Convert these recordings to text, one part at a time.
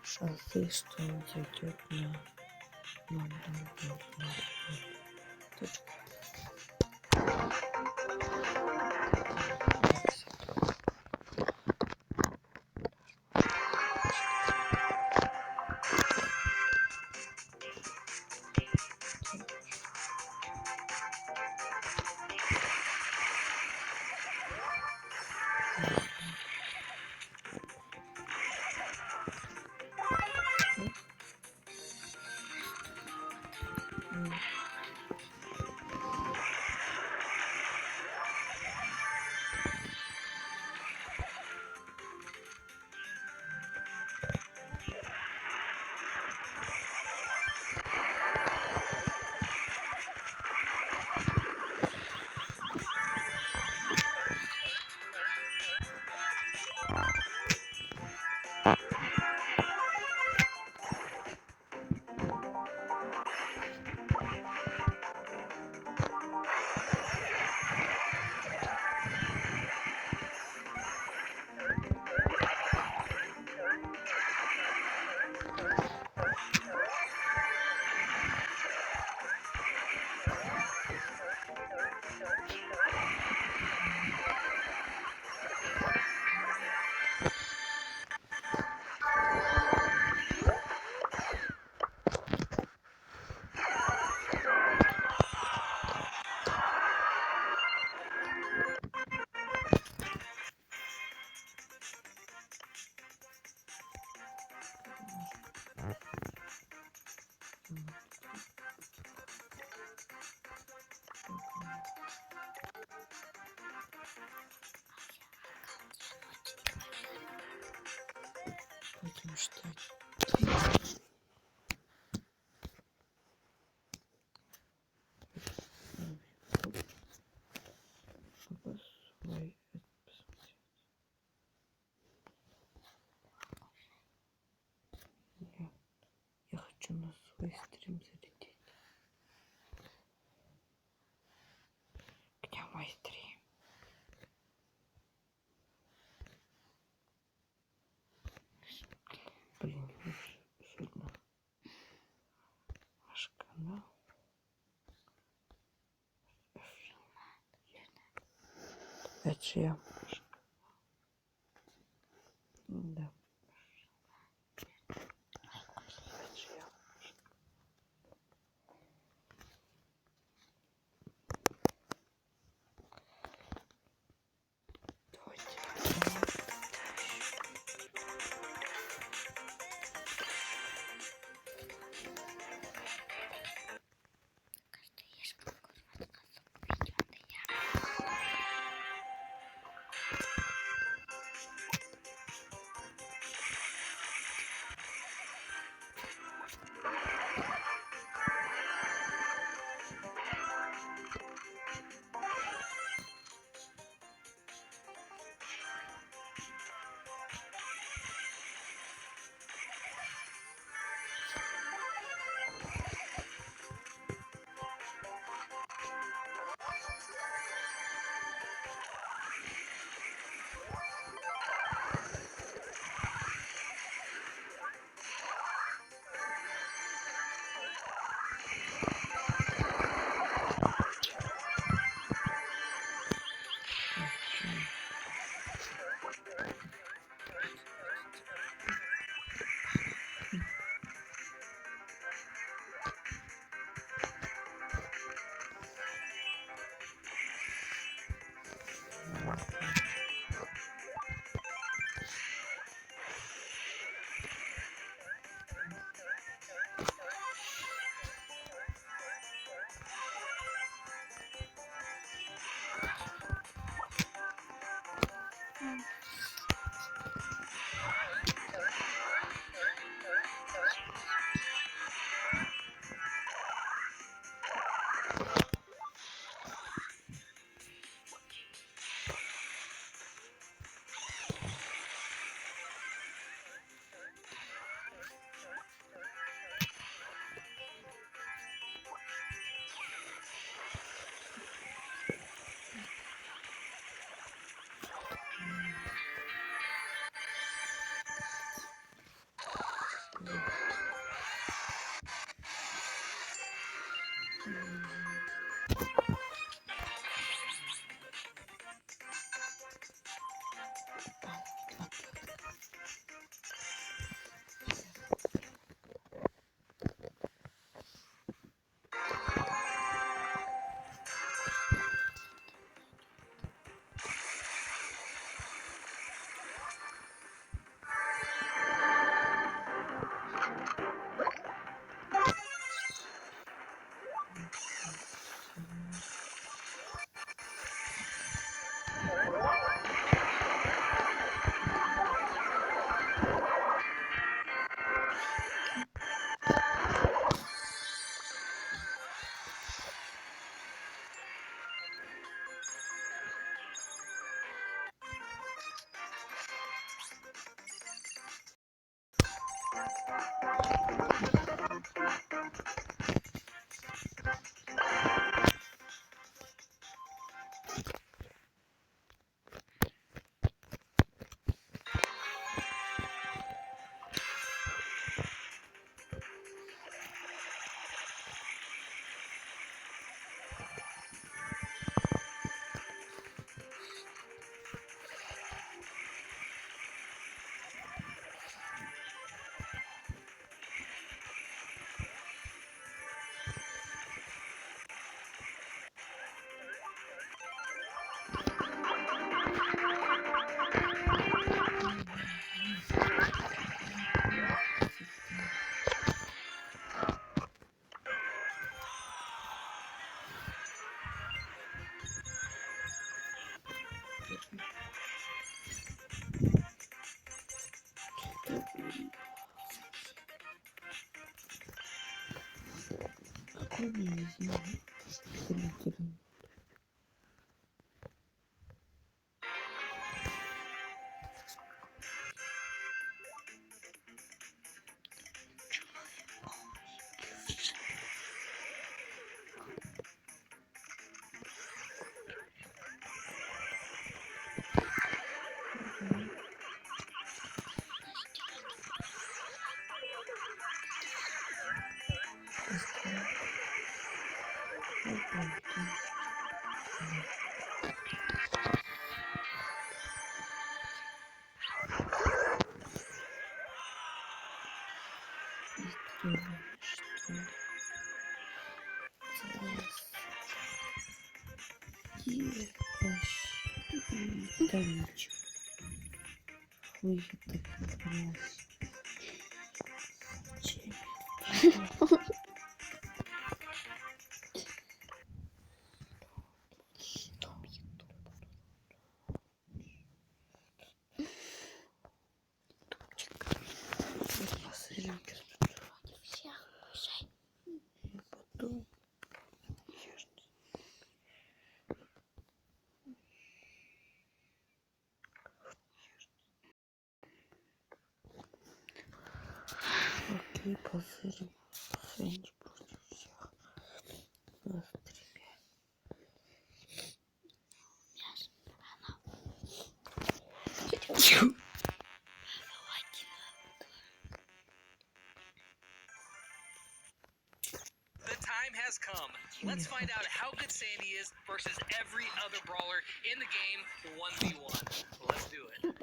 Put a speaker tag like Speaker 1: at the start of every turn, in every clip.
Speaker 1: Шалфей, что идет на точку. Будем ждать. Чтобы свой посмотреть. Я хочу на свой стрим залететь. Где мой стрим? Блин, не видно ваш канал. Это же я. Да. Извини. Зрители. Да ничего. Хуй ты понимаешь. Окей, позырим. Сэнди против всех. На стриме.
Speaker 2: The time has come. Let's find out how good Sandy is versus every other brawler in the game 1v1. Let's do it.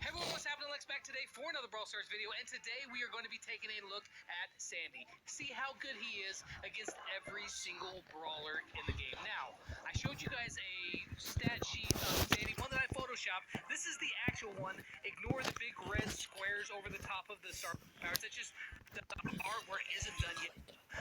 Speaker 2: Hey everyone, what's happening? Lex back today for another Brawl Stars video, and today we are going to be taking a look at Sandy. See how good he is against every single brawler in the game. Now, I showed you guys a stat sheet of Sandy, one that I photoshopped. This is the actual one. Ignore the big red squares over the top of the star powers. That's just the artwork isn't done yet.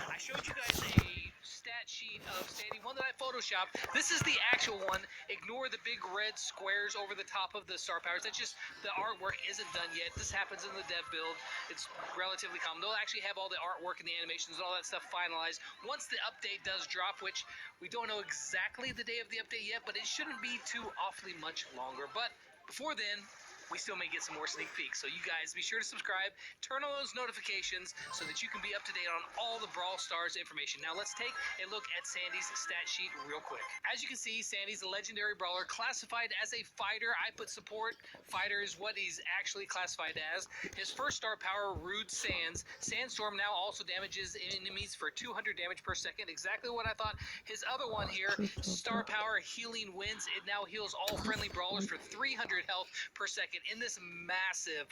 Speaker 2: I showed you guys a stat sheet of Sandy, one that I photoshopped. This is the actual one. Ignore the big red squares over the top of the star powers. That's just the artwork isn't done yet. This happens in the dev build. It's relatively common. They'll actually have all the artwork and the animations and all that stuff finalized once the update does drop, which we don't know exactly the day of the update yet, but it shouldn't be too awfully much longer. But before then, we still may get some more sneak peeks. So you guys be sure to subscribe, turn on those notifications so that you can be up to date on all the Brawl Stars information. Now let's take a look at Sandy's stat sheet real quick. As you can see, Sandy's a legendary brawler classified as a fighter. I put support. Fighter is what he's actually classified as. His first star power, Rude Sands. Sandstorm now also damages enemies for 200 damage per second. Exactly what I thought. His other one here, star power, Healing Winds. It now heals all friendly brawlers for 300 health per second in this massive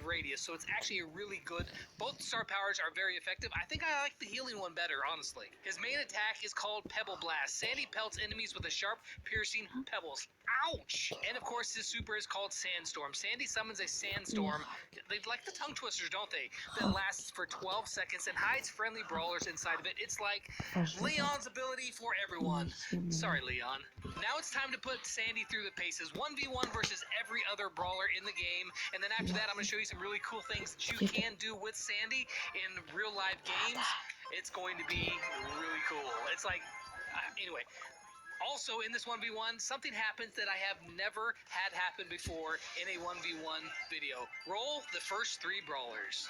Speaker 2: radius. So it's actually a really good, both star powers are very effective. I think I like the healing one better, honestly. His main attack is called Pebble Blast. Sandy pelts enemies with a sharp, piercing pebbles. Ouch! And of course his super is called Sandstorm. Sandy summons a sandstorm. They like the tongue twisters, don't they? That lasts for 12 seconds and hides friendly brawlers inside of it. It's like Leon's ability for everyone. Sorry, Leon. Now it's time to put Sandy through the paces. 1v1 versus every other brawler in the game. And then after that, I'm going to show you some really cool things that you can do with Sandy in real live games. It's going to be really cool. It's like, anyway. Also, in this 1v1, something happens that I have never had happen before in a 1v1 video. Roll the first 3 brawlers.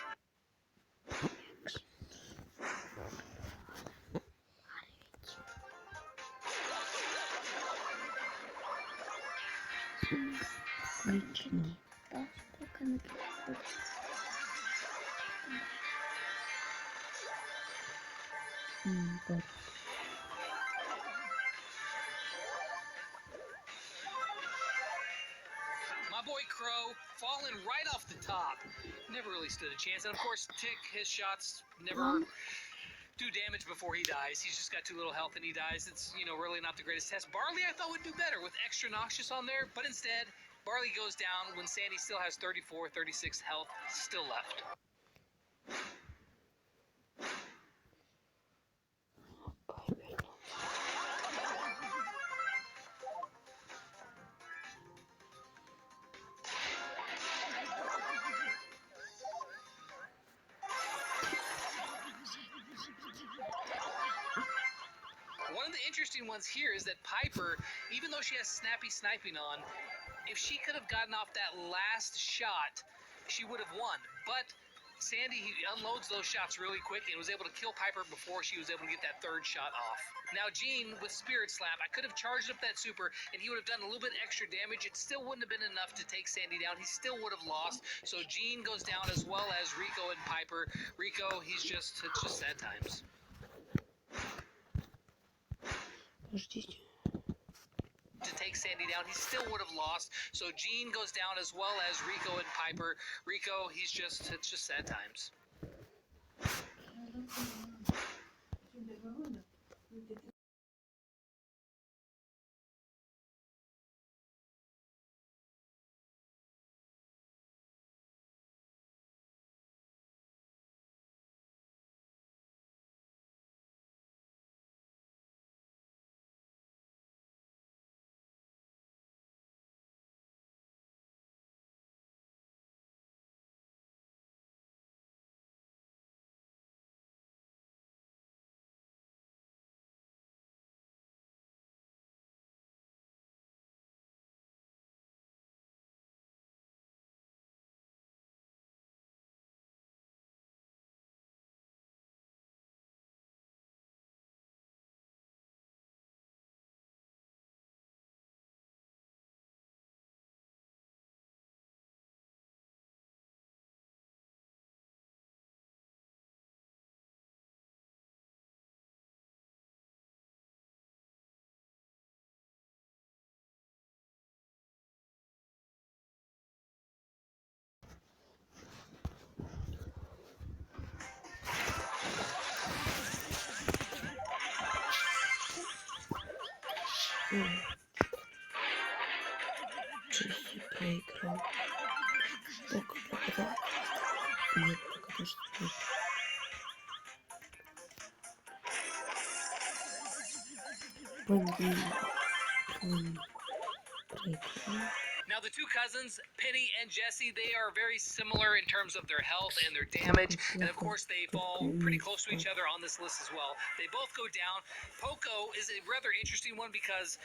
Speaker 2: My boy Crow falling right off the top. Never really stood a chance. And of course, Tick, his shots never do damage before he dies. He's just got too little health and he dies. It's, really not the greatest test. Barley I thought would do better with extra Noxious on there, but instead, Barley goes down when Sandy still has 34, 36 health still left. the interesting ones here is that Piper, even though she has snappy sniping on, if she could have gotten off that last shot, she would have won. But Sandy unloads those shots really quick and was able to kill Piper before she was able to get that third shot off. Now Gene with Spirit Slap, I could have charged up that super and he would have done a little bit extra damage. It still wouldn't have been enough to take Sandy down. He still would have lost. So Gene goes down as well as Rico and Piper. Rico, it's just sad times.
Speaker 1: Подождите.
Speaker 2: To take Sandy down, he still would have lost. So Gene goes down as well as Rico and Piper. Rico, it's just sad times.
Speaker 1: Чехи проиграл. Только благодаря. Нет, пока что нет. Бандит. Проиграл.
Speaker 2: Now the two cousins, Penny and Jesse, they are very similar in terms of their health and their damage, and of course they fall pretty close to each other on this list as well. They both go down. Poco is a rather interesting one because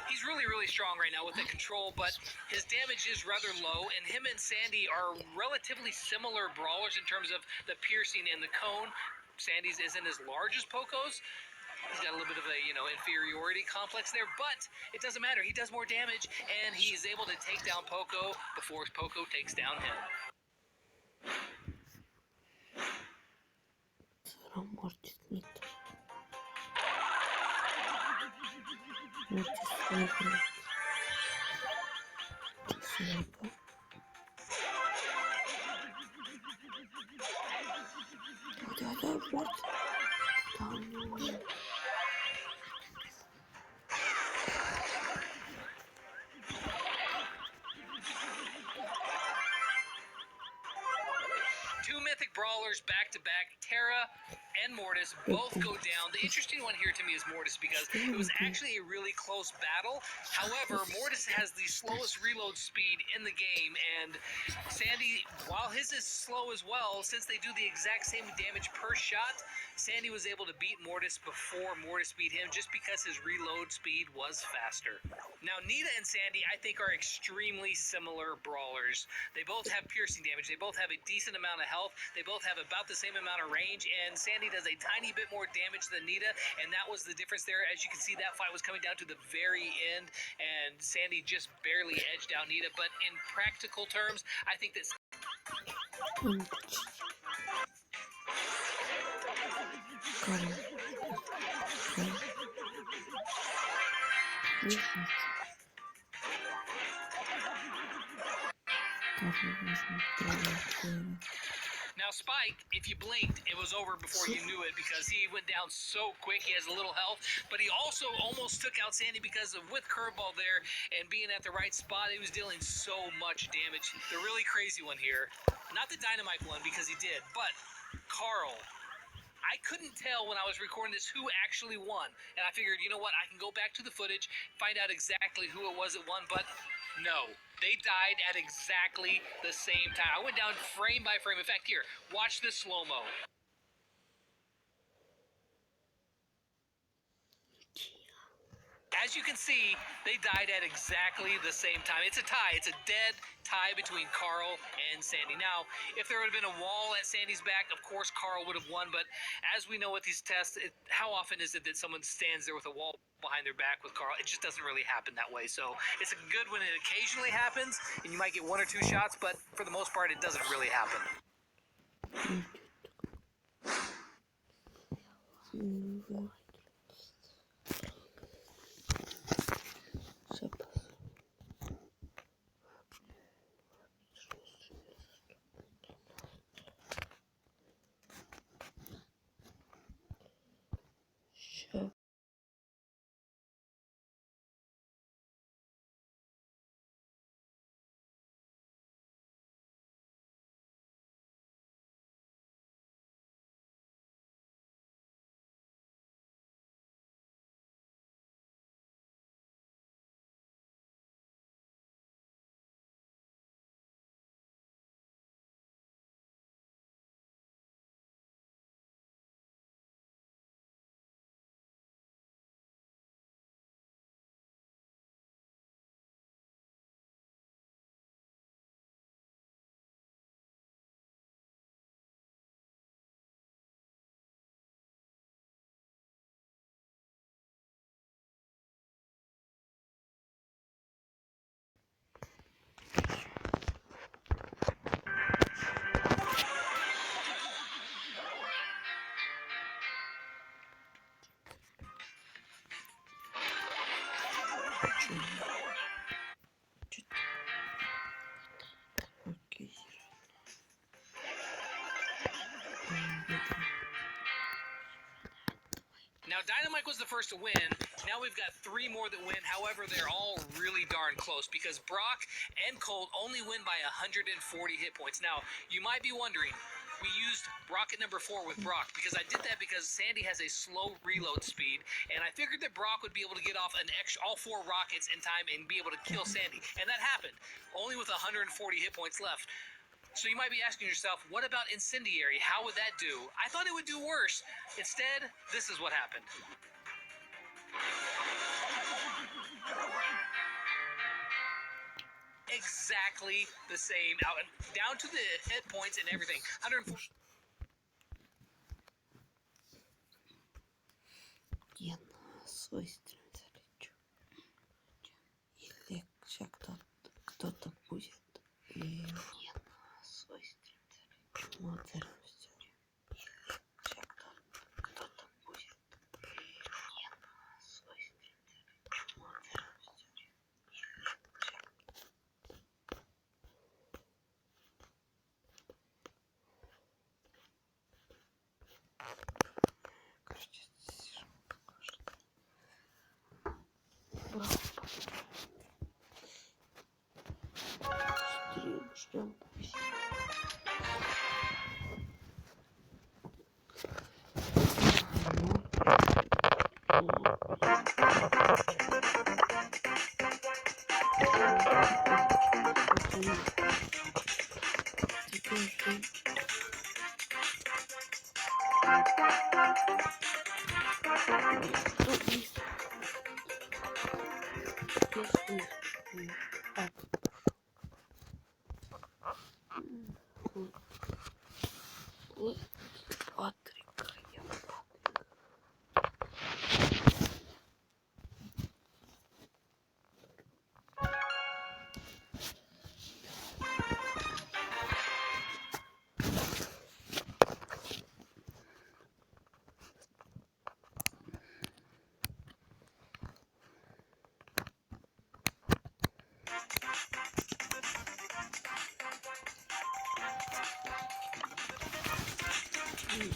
Speaker 2: he's really strong right now with the control, but his damage is rather low, and him and Sandy are relatively similar brawlers in terms of the piercing and the cone. Sandy's isn't as large as Poco's. He's got a little bit of a, inferiority complex there, but it doesn't matter. He does more damage, and he's able to take down Poco before Poco takes down him.
Speaker 1: Мортис нет. Мортис выиграл. Да, Мортис. Да, ну.
Speaker 2: Two mythic brawlers back to back, Terra and Mortis both go down. The interesting one here to me is Mortis because it was actually a really close battle. However, Mortis has the slowest reload speed in the game, and Sandy, while his is slow as well, since they do the exact same damage per shot, Sandy was able to beat Mortis before Mortis beat him just because his reload speed was faster. Now, Nita and Sandy, I think, are extremely similar brawlers. They both have piercing damage. They both have a decent amount of health. They both have about the same amount of range, and Sandy does a tiny bit more damage than Nita, and that was the difference there. As you can see, that fight was coming down to the very end, and Sandy just barely edged out Nita, but in practical terms, I think that... Now Spike, if you blinked, it was over before you knew it because he went down so quick. He has a little health, but he also almost took out Sandy because of with curveball there and being at the right spot, he was dealing so much damage. The really crazy one here, not the Dynamite one because he did, but Carl. I couldn't tell when I was recording this who actually won, and I figured, you know what, I can go back to the footage, find out exactly who it was that won, but no. They died at exactly the same time. I went down frame by frame. In fact, here, watch this slow-mo. as you can see, they died at exactly the same time. It's a tie. It's a dead tie between Carl and Sandy. Now, if there would have been a wall at Sandy's back, of course Carl would have won, but as we know with these tests, how often is it that someone stands there with a wall behind their back with Carl? It just doesn't really happen that way. So it's good when it occasionally happens, and you might get 1 or 2 shots, but for the most part, it doesn't really happen. Now, Dynamite was the first to win. Now we've got 3 more that win. However, they're all really darn close because Brock and Colt only win by 140 hit points. Now, you might be wondering, we used rocket number 4 with Brock because I did that because Sandy has a slow reload speed, and I figured that Brock would be able to get off all 4 rockets in time and be able to kill Sandy. And that happened, only with 140 hit points left. So you might be asking yourself, what about Incendiary? How would that do? I thought it would do worse. Instead, this is what happened. Exactly the same, down to the hit points and everything. 140.
Speaker 1: Я на свой стрим залечу. Или кто-то будет. И я на свой стрим залечу. Модерн все. Или кто-то будет. И я на свой стрим залечу. Модерн все. Короче, сижу, покажу. Стрим ждем.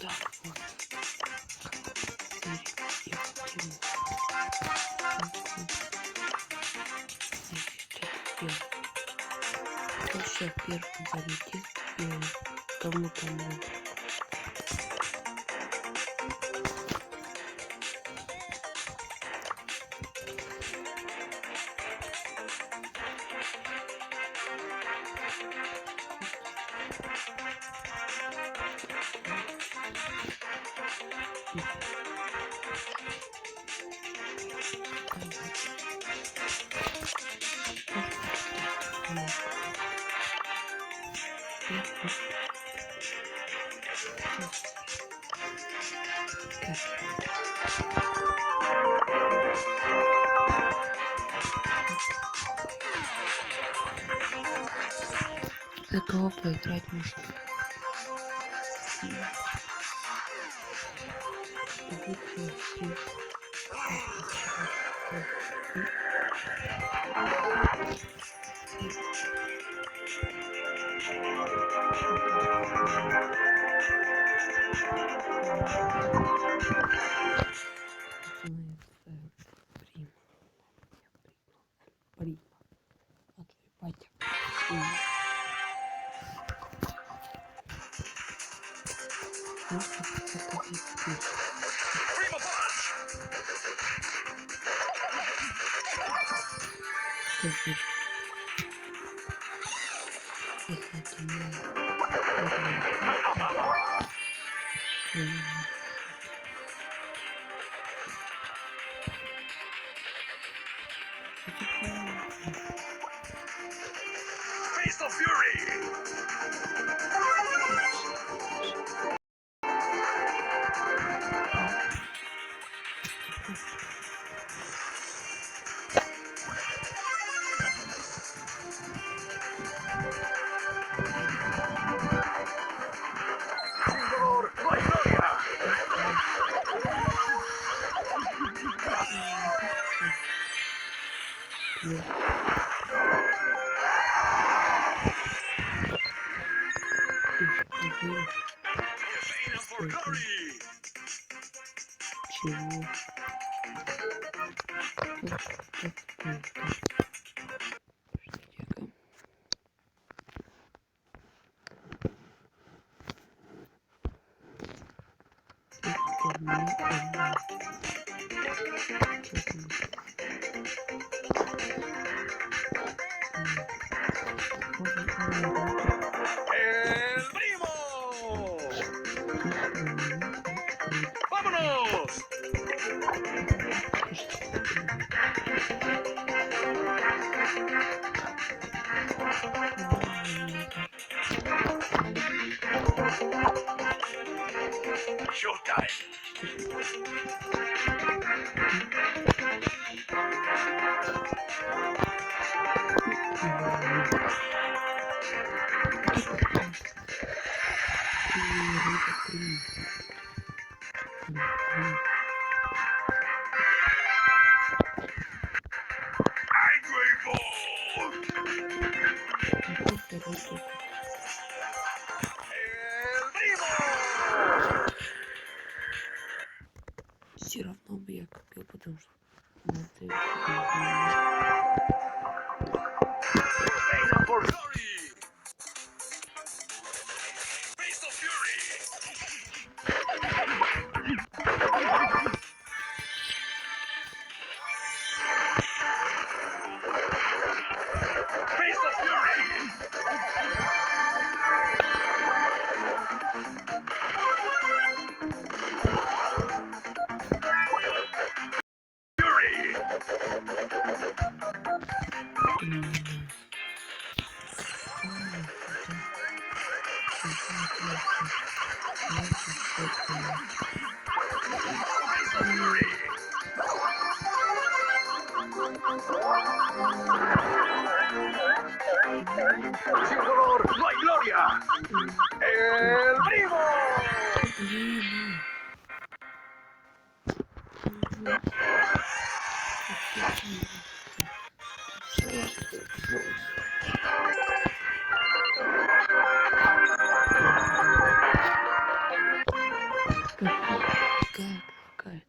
Speaker 1: Да, вот. Еще первый залетит и кому-то надо. За кого поиграть можно?
Speaker 3: Face the fury! Dolor, no hay gloria. Pain and for glory.
Speaker 1: Чего?
Speaker 3: El primo. ¡Vámonos! Showtime. Angry Ball. El primo.
Speaker 1: Все равно бы я купил, потому что
Speaker 3: Pain and for glory. Face the fury. Face the fury. Fury. Sin dolor no hay gloria. El primo.
Speaker 1: Какая?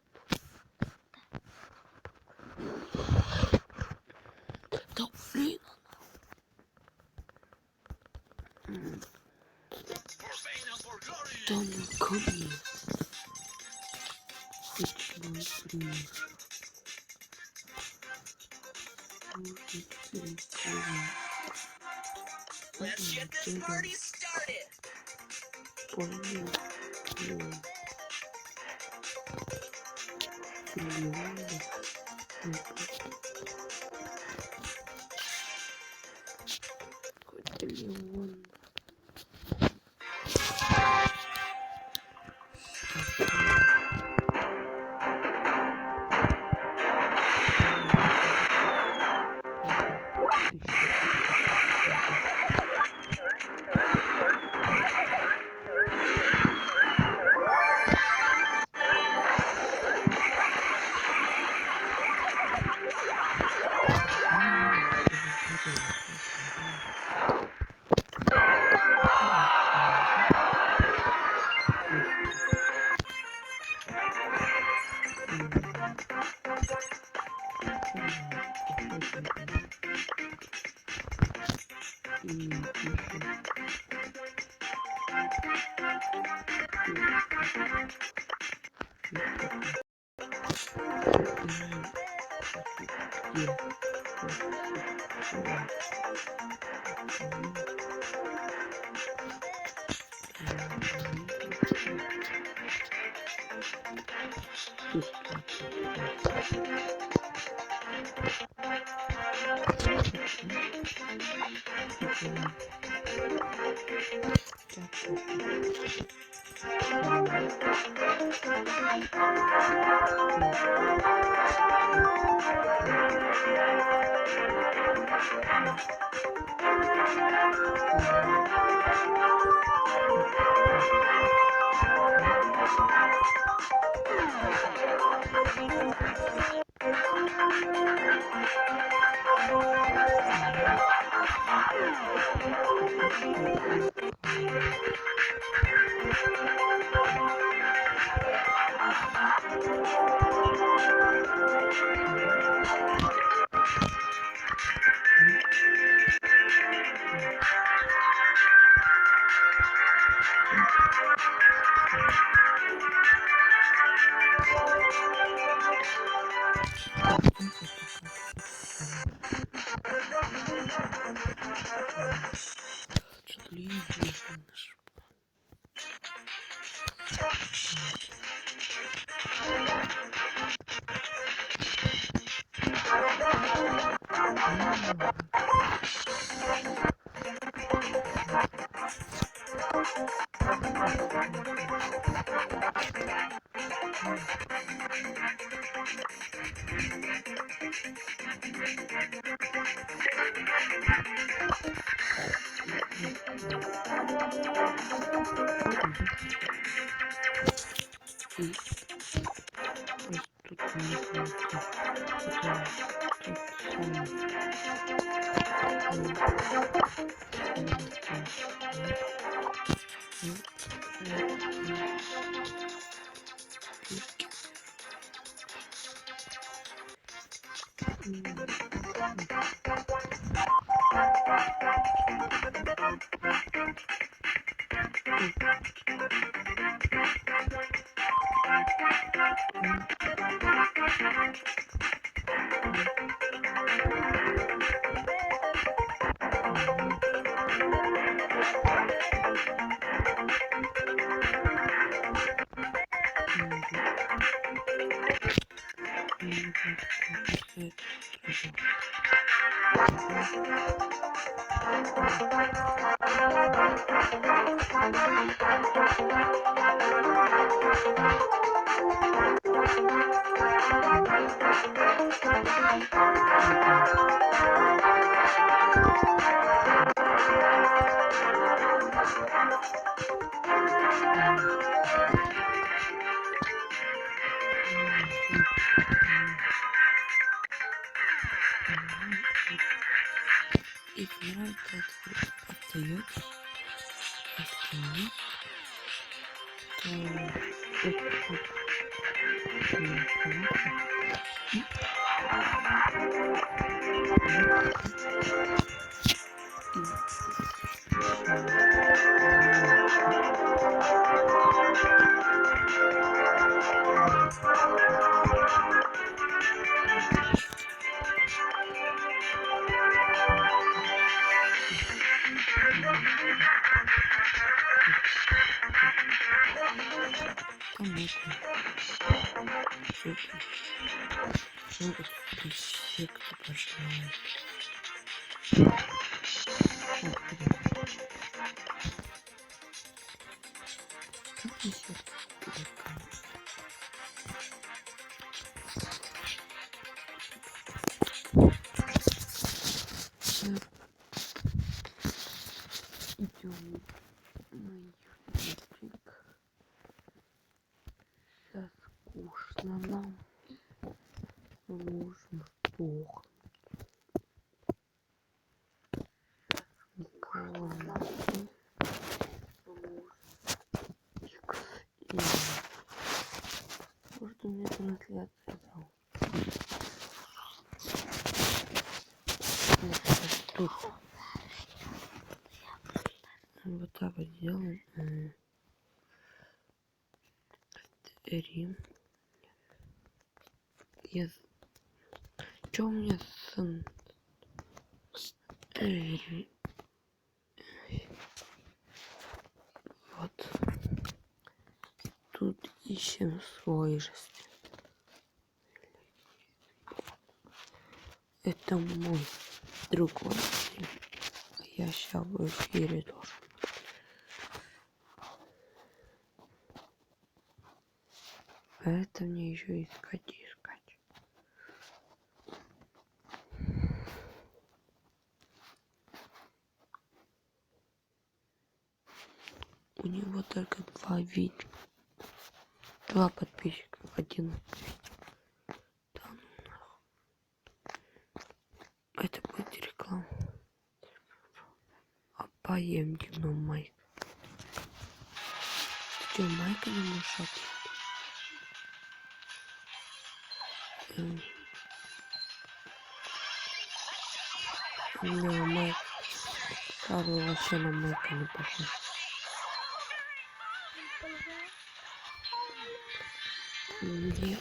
Speaker 1: Да блин. Да ну ко мне.
Speaker 4: Let's get this party started.
Speaker 1: Идем сейчас скучно нам. Мы можем сдохнуть. Никого нет. Мы можем X. Может, у меня трансляция я забрал. Тут. Вот так вот делаем. Рим. Чё у меня вот. Тут ищем свой жизни. Это мой другой стрим. Я сейчас в эфире должен. А это мне еще искать. У него только 2 видео. 2 подписчика. 1. Да ну нахуй. Это будет реклама. А поем Дима Майк. Ты что, Майка не можешь У меня Майк. Карл вообще на Майка не похож. Нет.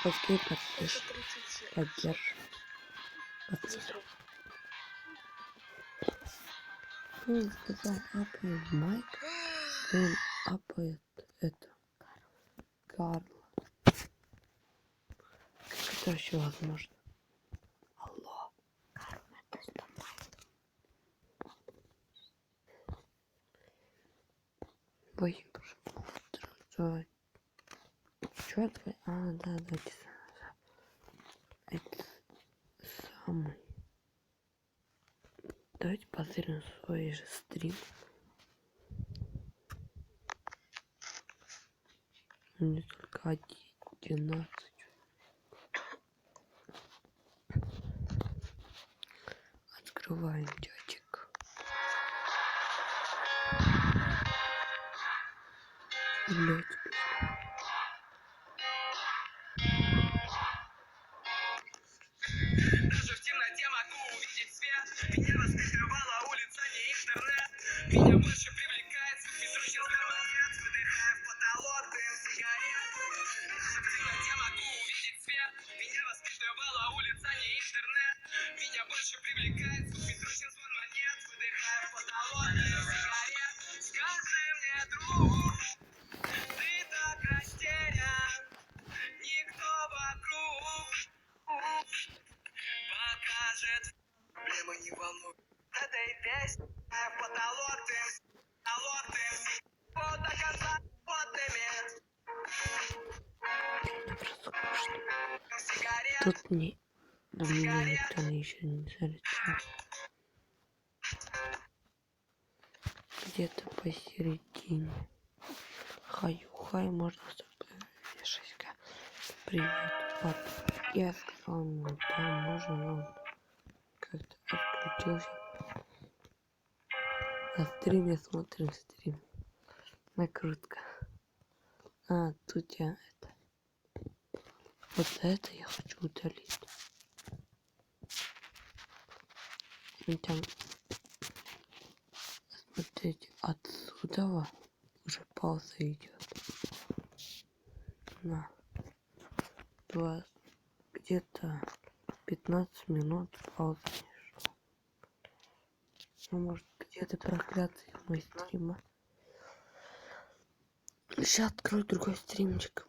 Speaker 1: Пускай поддержит. Он сказал, апает Майк. Он апает это. Карл. Как это вообще возможно? Алло. Карл, это что? Ой, что это? А, да, давайте. Это самый. Давайте посмотрим свой же стрим. Не только 11. Открываем чатик. Блять.
Speaker 4: Даже в темноте могу увидеть свет. Меня раскрывала улица, не интернет. Меня больше привлекает бессрочный монет. Выдыхая в потолок дым сигарет. Даже в темноте могу увидеть свет. Меня воспитывала улица, не интернет. Меня больше привлекает бессрочный звон монет. Выдыхая в потолок дым сигарет. Скажи мне, друг, ты так растерян. Никто вокруг покажет. Проблемы не волнуют. Этой песни в потолок дым, вот до конца водными.
Speaker 1: Тут не... У меня никто еще не залетел. Где-то посередине. Хай, можно вешать. Привет, пап. Я сказал ему, да, можно, но он как-то отключился. На стриме смотрим стрим. Накрутка. А, тут я это. Вот это я хочу удалить. И там, смотрите, отсюда уже пауза идет. На. Где-то 15 минут паузы не шло. Ну, может, где-то проклятый мой стрим. Сейчас открою другой стримчик.